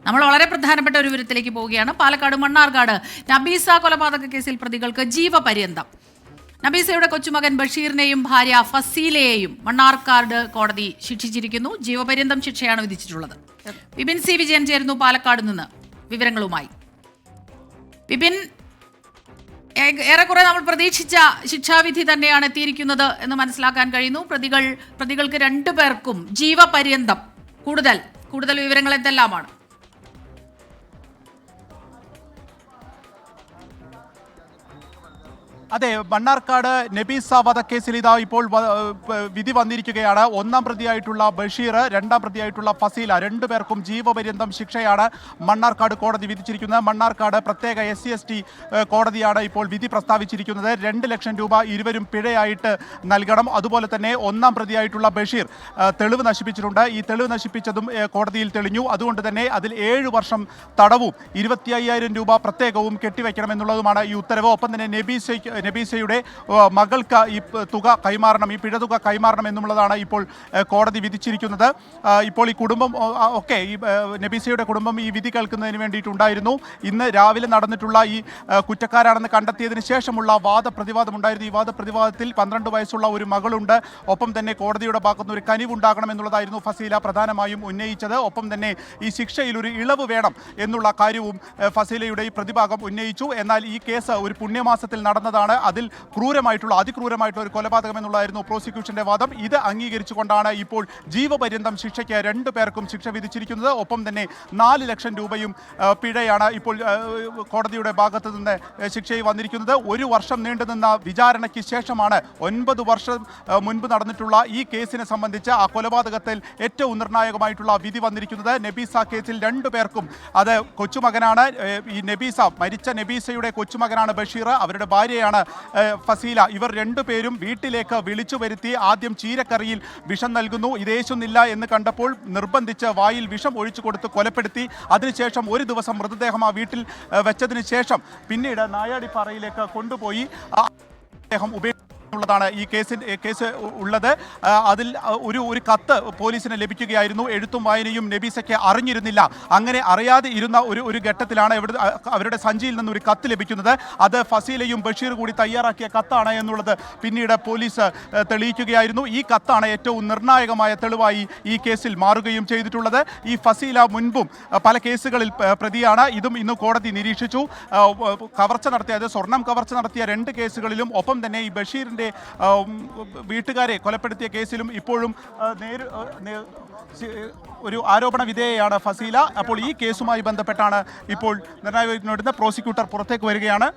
നമ്മൾ വളരെ പ്രധാനപ്പെട്ട ഒരു വിവരത്തിലേക്ക് പോവുകയാണ്. പാലക്കാട് മണ്ണാർക്കാട് നബീസ കൊലപാതക കേസിൽ പ്രതികൾക്ക് ജീവപര്യന്തം. നബീസയുടെ കൊച്ചുമകൻ ബഷീറിനെയും ഭാര്യ ഫസീലയെയും മണ്ണാർക്കാട് കോടതി ശിക്ഷിച്ചിരിക്കുന്നു. ജീവപര്യന്തം ശിക്ഷയാണ് വിധിച്ചിട്ടുള്ളത്. വിപിൻ സി വിജയൻ ചേരുന്നു പാലക്കാട് നിന്ന് വിവരങ്ങളുമായി. വിപിൻ, ഏറെക്കുറെ നമ്മൾ പ്രതീക്ഷിച്ച ശിക്ഷാവിധി തന്നെയാണ് എത്തിയിരിക്കുന്നത് എന്ന് മനസ്സിലാക്കാൻ കഴിയുന്നു. പ്രതികൾക്ക് രണ്ടുപേർക്കും ജീവപര്യന്തം. കൂടുതൽ വിവരങ്ങൾ എന്തെല്ലാമാണ്? അതെ, മണ്ണാർക്കാട് നബീസ വധക്കേസിൽ ഇതാ ഇപ്പോൾ വിധി വന്നിരിക്കുകയാണ്. ഒന്നാം പ്രതിയായിട്ടുള്ള ബഷീർ, രണ്ടാം പ്രതിയായിട്ടുള്ള ഫസീല, രണ്ടുപേർക്കും ജീവപര്യന്തം ശിക്ഷയാണ് മണ്ണാർക്കാട് കോടതി വിധിച്ചിരിക്കുന്നത്. മണ്ണാർക്കാട് പ്രത്യേക SC/ST കോടതിയാണ് ഇപ്പോൾ വിധി പ്രസ്താവിച്ചിരിക്കുന്നത്. 2 ലക്ഷം രൂപ ഇരുവരും പിഴയായിട്ട് നൽകണം. അതുപോലെ തന്നെ ഒന്നാം പ്രതിയായിട്ടുള്ള ബഷീർ തെളിവ് നശിപ്പിച്ചിട്ടുണ്ട്. ഈ തെളിവ് നശിപ്പിച്ചതും കോടതിയിൽ തെളിഞ്ഞു. അതുകൊണ്ട് തന്നെ അതിൽ 7 വർഷം തടവും 25,000 രൂപ പ്രത്യേകവും കെട്ടിവെക്കണമെന്നുള്ളതുമാണ് ഈ ഉത്തരവ്. ഒപ്പം തന്നെ നബീസയുടെ മകൾക്ക് ഈ തുക കൈമാറണം, ഈ പിഴതുക കൈമാറണം എന്നുള്ളതാണ് ഇപ്പോൾ കോടതി വിധിച്ചിരിക്കുന്നത്. ഇപ്പോൾ ഈ കുടുംബം ഒക്കെ, ഈ നബീസയുടെ കുടുംബം ഈ വിധി കേൾക്കുന്നതിന് വേണ്ടിയിട്ടുണ്ടായിരുന്നു. ഇന്ന് രാവിലെ നടന്നിട്ടുള്ള ഈ കുറ്റക്കാരാണെന്ന് കണ്ടെത്തിയതിന് ശേഷമുള്ള വാദപ്രതിവാദം ഉണ്ടായിരുന്നു. ഈ വാദപ്രതിവാദത്തിൽ 12 വയസ്സുള്ള ഒരു മകളുണ്ട്. ഒപ്പം തന്നെ കോടതിയുടെ ഭാഗത്തുനിന്ന് ഒരു കനിവുണ്ടാകണം എന്നുള്ളതായിരുന്നു ഫസീല പ്രധാനമായും ഉന്നയിച്ചത്. ഒപ്പം തന്നെ ഈ ശിക്ഷയിൽ ഒരു ഇളവ് വേണം എന്നുള്ള കാര്യവും ഫസീലയുടെ ഈ പ്രതിഭാഗം ഉന്നയിച്ചു. എന്നാൽ ഈ കേസ് ഒരു പുണ്യമാസത്തിൽ നടന്നതാണ്. അതിൽ അതിക്രൂരമായിട്ടുള്ള ഒരു കൊലപാതകം എന്നുള്ളതായിരുന്നു പ്രോസിക്യൂഷന്റെ വാദം. ഇത് അംഗീകരിച്ചുകൊണ്ടാണ് ഇപ്പോൾ ജീവപര്യന്തം ശിക്ഷയ്ക്ക് 2 പേർക്കും ശിക്ഷ വിധിച്ചിരിക്കുന്നത്. ഒപ്പം തന്നെ 4 ലക്ഷം രൂപയും പിഴയാണ് ഇപ്പോൾ കോടതിയുടെ ഭാഗത്തു നിന്ന് ശിക്ഷയിൽ വന്നിരിക്കുന്നത്. 1 വർഷം നീണ്ടുനിന്ന വിചാരണയ്ക്ക് ശേഷമാണ് 9 വർഷം മുൻപ് നടന്നിട്ടുള്ള ഈ കേസിനെ സംബന്ധിച്ച്, ആ കൊലപാതകത്തിൽ ഏറ്റവും നിർണായകമായിട്ടുള്ള വിധി വന്നിരിക്കുന്നത്. നബീസ കേസിൽ 2 പേർക്കും, അത് കൊച്ചുമകനാണ്, ഈ മരിച്ച നബീസയുടെ കൊച്ചുമകനാണ് ബഷീർ, അവരുടെ ഭാര്യയാണ് ഫസീല. ഇവർ 2 പേരും വീട്ടിലേക്ക് വിളിച്ചു വരുത്തി ആദ്യം ചീരക്കറിയിൽ വിഷം നൽകുന്നു. ഇതേശുന്നില്ല എന്ന് കണ്ടപ്പോൾ നിർബന്ധിച്ച് വായിൽ വിഷം ഒഴിച്ചു കൊടുത്ത് കൊലപ്പെടുത്തി. അതിനുശേഷം ഒരു ദിവസം മൃതദേഹം ആ വീട്ടിൽ വെച്ചതിന് ശേഷം പിന്നീട് നായാടിപ്പാറയിലേക്ക് കൊണ്ടുപോയി അദ്ദേഹം ുള്ളതാണ് ഈ കേസ് ഉള്ളത്. അതിൽ ഒരു കത്ത് പോലീസിന് ലഭിക്കുകയായിരുന്നു. എഴുത്തും വായനയും നബീസയ്ക്ക് അറിഞ്ഞിരുന്നില്ല. അങ്ങനെ അറിയാതെ ഇരുന്ന ഒരു ഘട്ടത്തിലാണ് അവരുടെ സഞ്ചിയിൽ നിന്ന് ഒരു കത്ത് ലഭിക്കുന്നത്. അത് ഫസീലയും ബഷീർ കൂടി തയ്യാറാക്കിയ കത്താണ് എന്നുള്ളത് പിന്നീട് പോലീസ് തെളിയിക്കുകയായിരുന്നു. ഈ കത്താണ് ഏറ്റവും നിർണായകമായ തെളിവായി ഈ കേസിൽ മാറുകയും ചെയ്തിട്ടുള്ളത്. ഈ ഫസീല മുൻപും പല കേസുകളിൽ പ്രതിയാണ്. ഇതും ഇന്ന് കോടതി നിരീക്ഷിച്ചു. സ്വർണം കവർച്ച നടത്തിയ 2 കേസുകളിലും, ഒപ്പം തന്നെ ഈ ബഷീറിന്റെ വീട്ടുകാരെ കൊലപ്പെടുത്തിയ കേസിലും ഇപ്പോഴും ഒരു ആരോപണ വിധേയയാണ് ഫസീല. അപ്പോൾ ഈ കേസുമായി ബന്ധപ്പെട്ടാണ് ഇപ്പോൾ നിർണായക പ്രോസിക്യൂട്ടർ പുറത്തേക്ക് വരികയാണ്.